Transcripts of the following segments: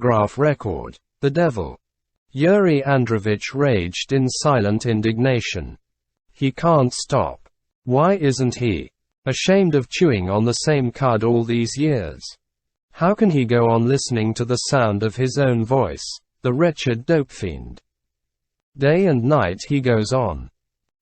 Graph record. The devil. Yurii Andreievich raged in silent indignation. He can't stop. Why isn't he ashamed of chewing on the same cud all these years? How can he go on listening to the sound of his own voice, the wretched dope fiend? Day and night he goes on.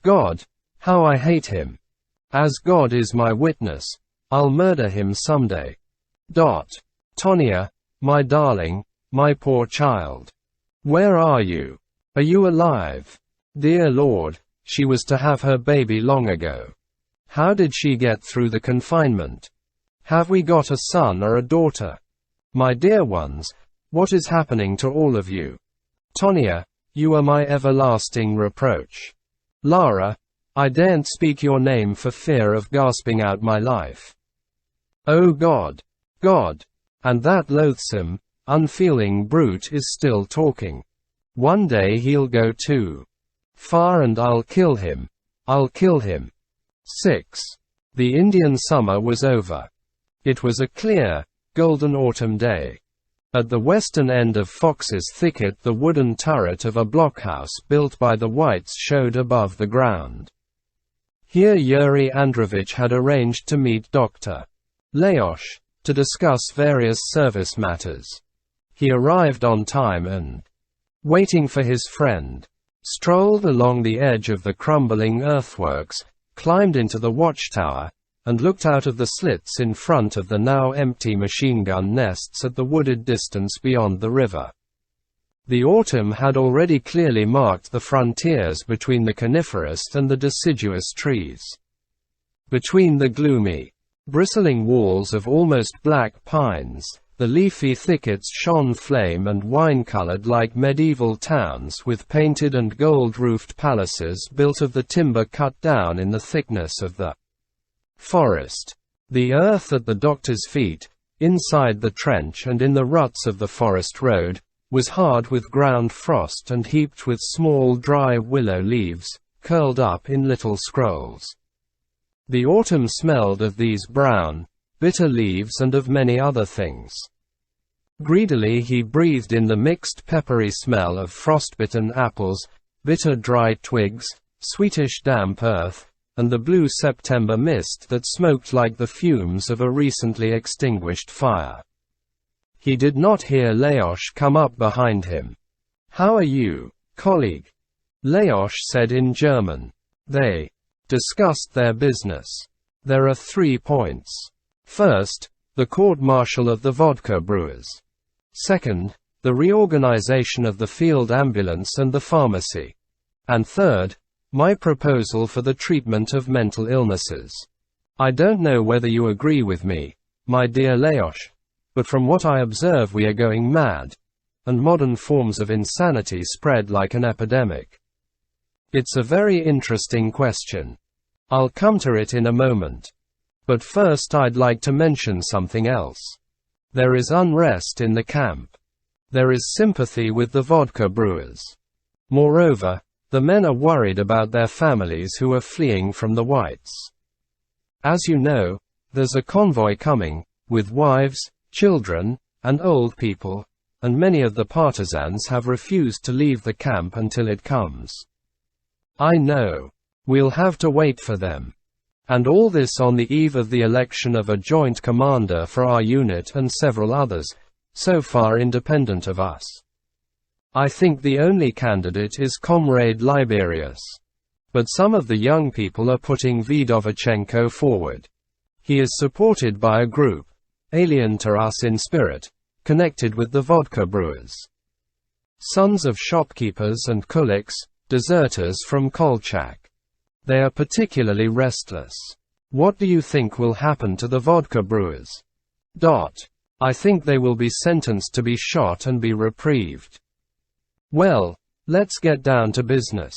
God, how I hate him. As God is my witness, I'll murder him someday. Tonya, my darling, my poor child. Where are you? Are you alive? Dear Lord, she was to have her baby long ago. How did she get through the confinement? Have we got a son or a daughter? My dear ones, what is happening to all of you? Tonya, you are my everlasting reproach. Lara, I daren't speak your name for fear of gasping out my life. Oh God! God! And that loathsome, unfeeling brute is still talking. One day he'll go too far and I'll kill him. I'll kill him. 6. The Indian summer was over. It was a clear, golden autumn day. At the western end of Fox's Thicket the wooden turret of a blockhouse built by the whites showed above the ground. Here Yurii Andreievich had arranged to meet Dr. Lajos, to discuss various service matters. He arrived on time and, waiting for his friend, strolled along the edge of the crumbling earthworks, climbed into the watchtower, and looked out of the slits in front of the now empty machine gun nests at the wooded distance beyond the river. The autumn had already clearly marked the frontiers between the coniferous and the deciduous trees. Between the gloomy, bristling walls of almost black pines, the leafy thickets shone flame and wine-colored like medieval towns with painted and gold-roofed palaces built of the timber cut down in the thickness of the forest. The earth at the doctor's feet, inside the trench and in the ruts of the forest road, was hard with ground frost and heaped with small dry willow leaves, curled up in little scrolls. The autumn smelled of these brown, bitter leaves and of many other things. Greedily he breathed in the mixed peppery smell of frostbitten apples, bitter dry twigs, sweetish damp earth, and the blue September mist that smoked like the fumes of a recently extinguished fire. He did not hear Lajos come up behind him. "How are you, colleague?" Lajos said in German. They discussed their business. There are 3 points. First, the court-martial of the vodka brewers. Second, the reorganization of the field ambulance and the pharmacy. And third, my proposal for the treatment of mental illnesses. I don't know whether you agree with me, my dear Lajos, but from what I observe we are going mad, and modern forms of insanity spread like an epidemic. It's a very interesting question. I'll come to it in a moment. But first I'd like to mention something else. There is unrest in the camp. There is sympathy with the vodka brewers. Moreover, the men are worried about their families who are fleeing from the whites. As you know, there's a convoy coming, with wives, children, and old people, and many of the partisans have refused to leave the camp until it comes. I know. We'll have to wait for them. And all this on the eve of the election of a joint commander for our unit and several others, so far independent of us. I think the only candidate is Comrade Liberius. But some of the young people are putting Vdovchenko forward. He is supported by a group, alien to us in spirit, connected with the vodka brewers. Sons of shopkeepers and kuliks, deserters from Kolchak. They are particularly restless. What do you think will happen to the vodka brewers? I think they will be sentenced to be shot and be reprieved. Well, let's get down to business.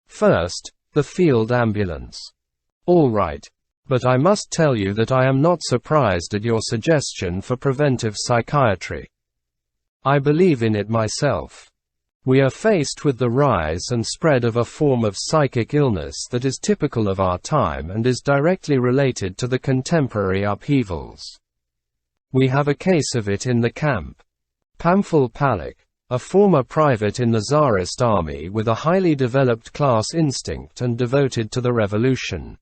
First, the field ambulance. All right. But I must tell you that I am not surprised at your suggestion for preventive psychiatry. I believe in it myself. We are faced with the rise and spread of a form of psychic illness that is typical of our time and is directly related to the contemporary upheavals. We have a case of it in the camp. Pamphil Palik, a former private in the Tsarist army with a highly developed class instinct and devoted to the revolution.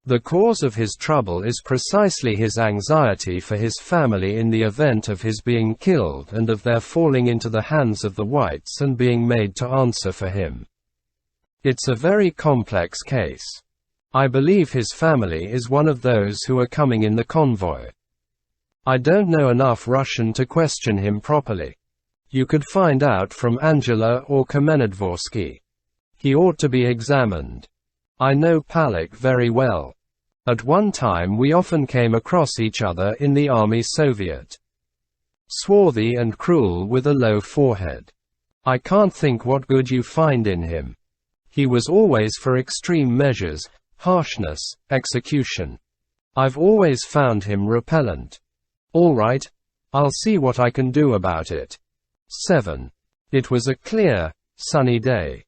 The cause of his trouble is precisely his anxiety for his family in the event of his being killed and of their falling into the hands of the whites and being made to answer for him. It's a very complex case. I believe his family is one of those who are coming in the convoy. I don't know enough Russian to question him properly. You could find out from Angela or Kamenodvorsky. He ought to be examined. I know Palik very well. At one time we often came across each other in the Army Soviet. Swarthy and cruel with a low forehead. I can't think what good you find in him. He was always for extreme measures, harshness, execution. I've always found him repellent. All right, I'll see what I can do about it. 7. It was a clear, sunny day.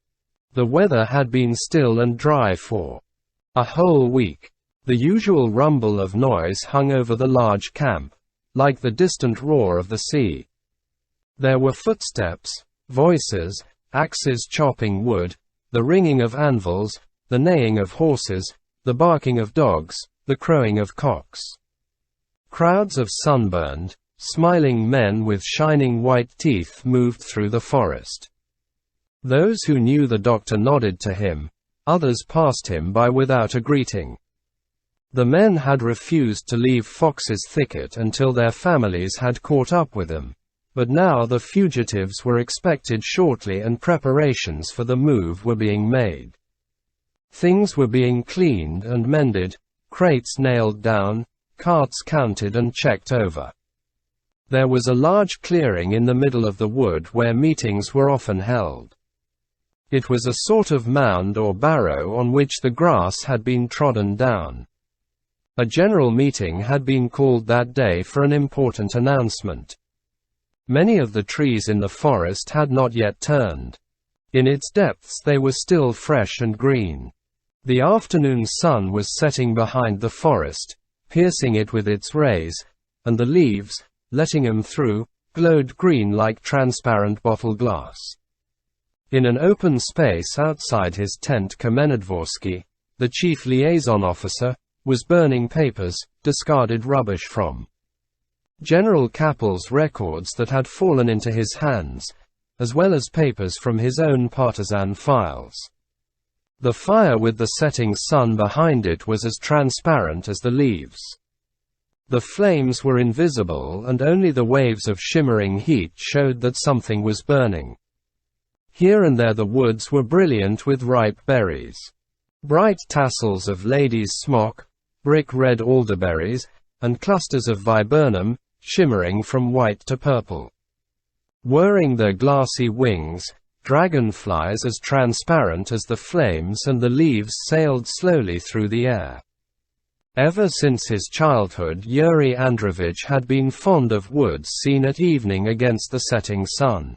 The weather had been still and dry for a whole week. The usual rumble of noise hung over the large camp, like the distant roar of the sea. There were footsteps, voices, axes chopping wood, the ringing of anvils, the neighing of horses, the barking of dogs, the crowing of cocks. Crowds of sunburned, smiling men with shining white teeth moved through the forest. Those who knew the doctor nodded to him, others passed him by without a greeting. The men had refused to leave Fox's thicket until their families had caught up with them, but now the fugitives were expected shortly and preparations for the move were being made. Things were being cleaned and mended, crates nailed down, carts counted and checked over. There was a large clearing in the middle of the wood where meetings were often held. It was a sort of mound or barrow on which the grass had been trodden down. A general meeting had been called that day for an important announcement. Many of the trees in the forest had not yet turned. In its depths they were still fresh and green. The afternoon sun was setting behind the forest, piercing it with its rays, and the leaves, letting them through, glowed green like transparent bottle glass. In an open space outside his tent, Kamenodvorsky, the chief liaison officer, was burning papers, discarded rubbish from General Kappel's records that had fallen into his hands, as well as papers from his own partisan files. The fire with the setting sun behind it was as transparent as the leaves. The flames were invisible and only the waves of shimmering heat showed that something was burning. Here and there the woods were brilliant with ripe berries. Bright tassels of ladies' smock, brick red alderberries, and clusters of viburnum, shimmering from white to purple. Whirring their glassy wings, dragonflies as transparent as the flames and the leaves sailed slowly through the air. Ever since his childhood, Yurii Andreievich had been fond of woods seen at evening against the setting sun.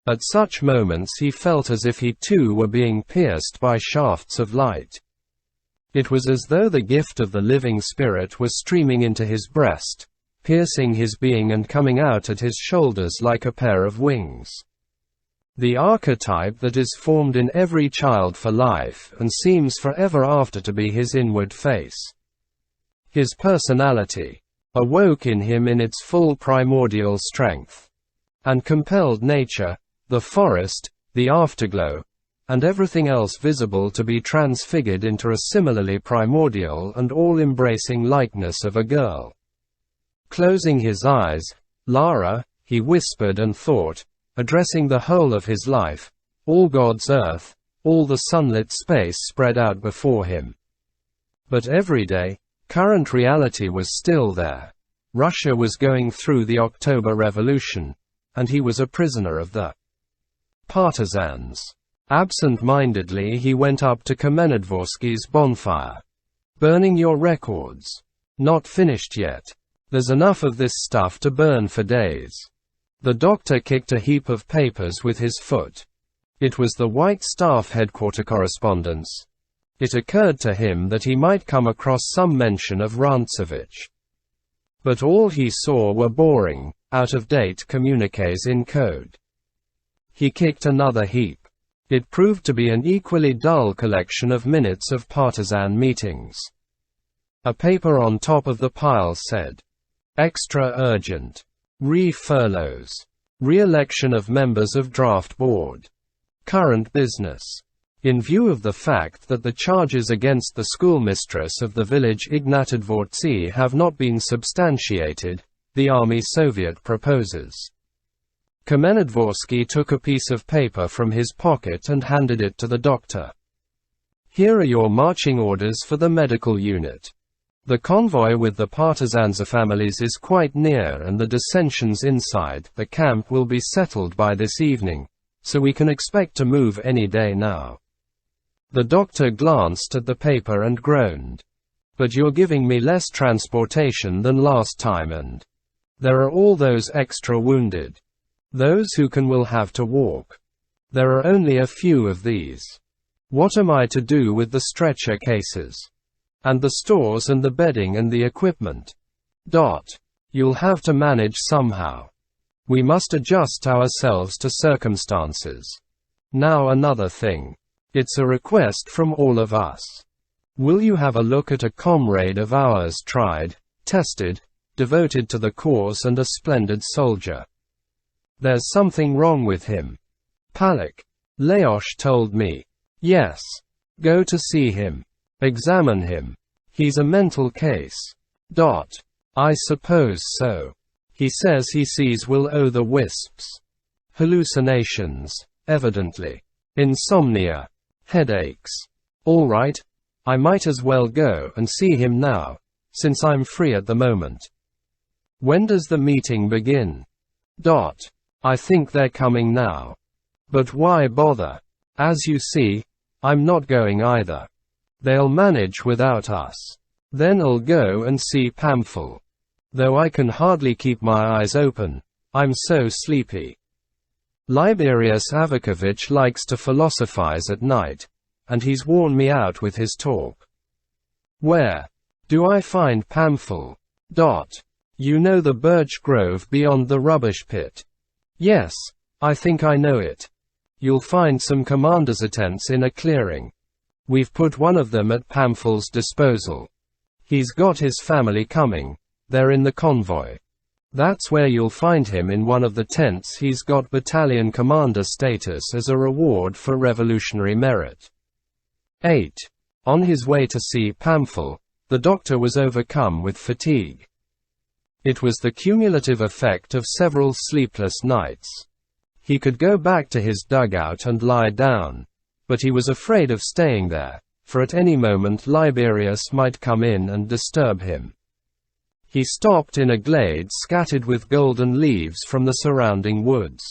At such moments he felt as if he too were being pierced by shafts of light. It was as though the gift of the living spirit was streaming into his breast, piercing his being and coming out at his shoulders like a pair of wings. The archetype that is formed in every child for life and seems forever after to be his inward face. His personality awoke in him in its full primordial strength, and compelled nature, the forest, the afterglow, and everything else visible to be transfigured into a similarly primordial and all-embracing likeness of a girl. Closing his eyes, "Lara," he whispered and thought, addressing the whole of his life, all God's earth, all the sunlit space spread out before him. But every day, current reality was still there. Russia was going through the October Revolution, and he was a prisoner of the partisans. Absent-mindedly he went up to Kamenodvorsky's bonfire. "Burning your records? Not finished yet. There's enough of this stuff to burn for days." The doctor kicked a heap of papers with his foot. It was the White Staff headquarter correspondence. It occurred to him that he might come across some mention of Rantsevich. But all he saw were boring, out-of-date communiques in code. He kicked another heap. It proved to be an equally dull collection of minutes of partisan meetings. A paper on top of the pile said, "Extra urgent. Re-furloughs. Re-election of members of draft board. Current business. In view of the fact that the charges against the schoolmistress of the village Ignatadvortsy have not been substantiated, the Army Soviet proposes." Kamenadvorsky took a piece of paper from his pocket and handed it to the doctor. "Here are your marching orders for the medical unit. The convoy with the partisans' families is quite near and the dissensions inside the camp will be settled by this evening, so we can expect to move any day now." The doctor glanced at the paper and groaned. "But you're giving me less transportation than last time, and there are all those extra wounded. Those who can will have to walk. There are only a few of these. What am I to do with the stretcher cases? And the stores and the bedding and the equipment? You'll have to manage somehow. We must adjust ourselves to circumstances. Now another thing. It's a request from all of us. Will you have a look at a comrade of ours, tried, tested, devoted to the cause and a splendid soldier? There's something wrong with him. Palak. Lajos told me. Yes. Go to see him. Examine him. He's a mental case. I suppose so. He says he sees will-o'-the-wisps. Hallucinations, evidently. Insomnia. Headaches. All right. I might as well go and see him now, since I'm free at the moment. When does the meeting begin? I think they're coming now. But why bother? As you see, I'm not going either. They'll manage without us. Then I'll go and see Pamphil. Though I can hardly keep my eyes open, I'm so sleepy. Liberius Avakovich likes to philosophize at night, and he's worn me out with his talk. Where do I find Pamphil? You know the birch grove beyond the rubbish pit? Yes, I think I know it. You'll find some commander's tents in a clearing. We've put one of them at Pamphil's disposal. He's got his family coming. They're in the convoy. That's where you'll find him in one of the tents. He's got battalion commander status as a reward for revolutionary merit. 8. On his way to see Pamphil, the doctor was overcome with fatigue. It was the cumulative effect of several sleepless nights. He could go back to his dugout and lie down, but he was afraid of staying there, for at any moment Liberius might come in and disturb him. He stopped in a glade scattered with golden leaves from the surrounding woods.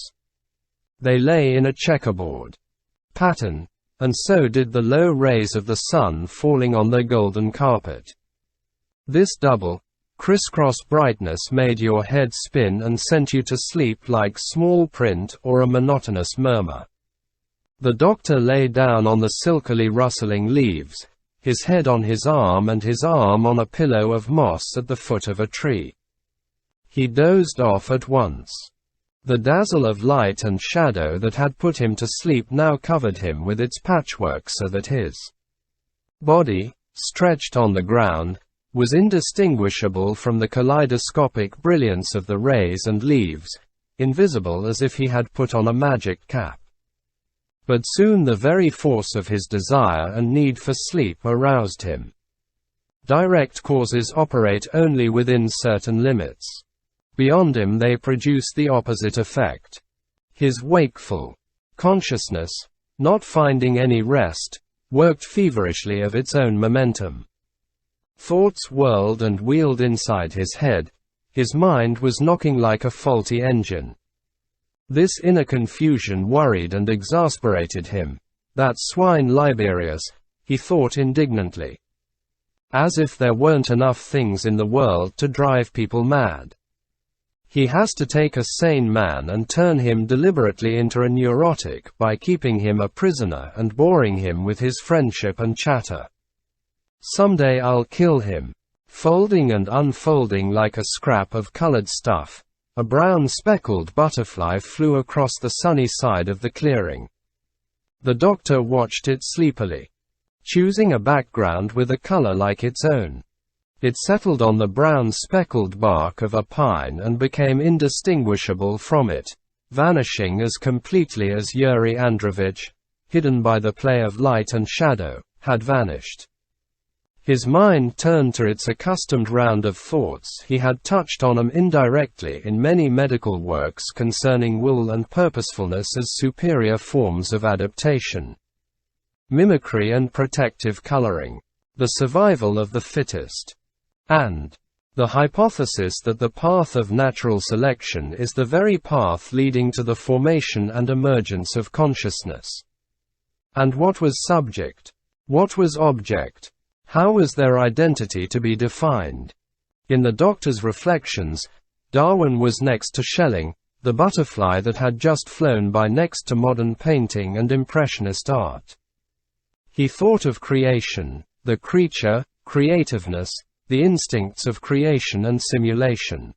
They lay in a checkerboard pattern, and so did the low rays of the sun falling on their golden carpet. This double, crisscross brightness made your head spin and sent you to sleep like small print or a monotonous murmur. The doctor lay down on the silkily rustling leaves, his head on his arm and his arm on a pillow of moss at the foot of a tree. He dozed off at once. The dazzle of light and shadow that had put him to sleep now covered him with its patchwork so that his body, stretched on the ground, was indistinguishable from the kaleidoscopic brilliance of the rays and leaves, invisible as if he had put on a magic cap. But soon the very force of his desire and need for sleep aroused him. Direct causes operate only within certain limits. Beyond him they produce the opposite effect. His wakeful consciousness, not finding any rest, worked feverishly of its own momentum. Thoughts whirled and wheeled inside his head. His mind was knocking like a faulty engine. This inner confusion worried and exasperated him. That swine Liberius, he thought indignantly. As if there weren't enough things in the world to drive people mad. He has to take a sane man and turn him deliberately into a neurotic by keeping him a prisoner and boring him with his friendship and chatter. Someday I'll kill him. Folding and unfolding like a scrap of colored stuff, A brown speckled butterfly flew across the sunny side of the clearing. The doctor watched it sleepily, choosing a background with a color like its own. It settled on the brown speckled bark of a pine and became indistinguishable from it, vanishing as completely as Yurii Andreievich, hidden by the play of light and shadow, had vanished. His mind turned to its accustomed round of thoughts. He had touched on them indirectly in many medical works concerning will and purposefulness as superior forms of adaptation, mimicry and protective coloring, the survival of the fittest, and the hypothesis that the path of natural selection is the very path leading to the formation and emergence of consciousness. And what was subject? What was object? How was their identity to be defined? In the doctor's reflections, Darwin was next to Schelling, the butterfly that had just flown by, next to modern painting and impressionist art. He thought of creation, the creature, creativeness, the instincts of creation and simulation.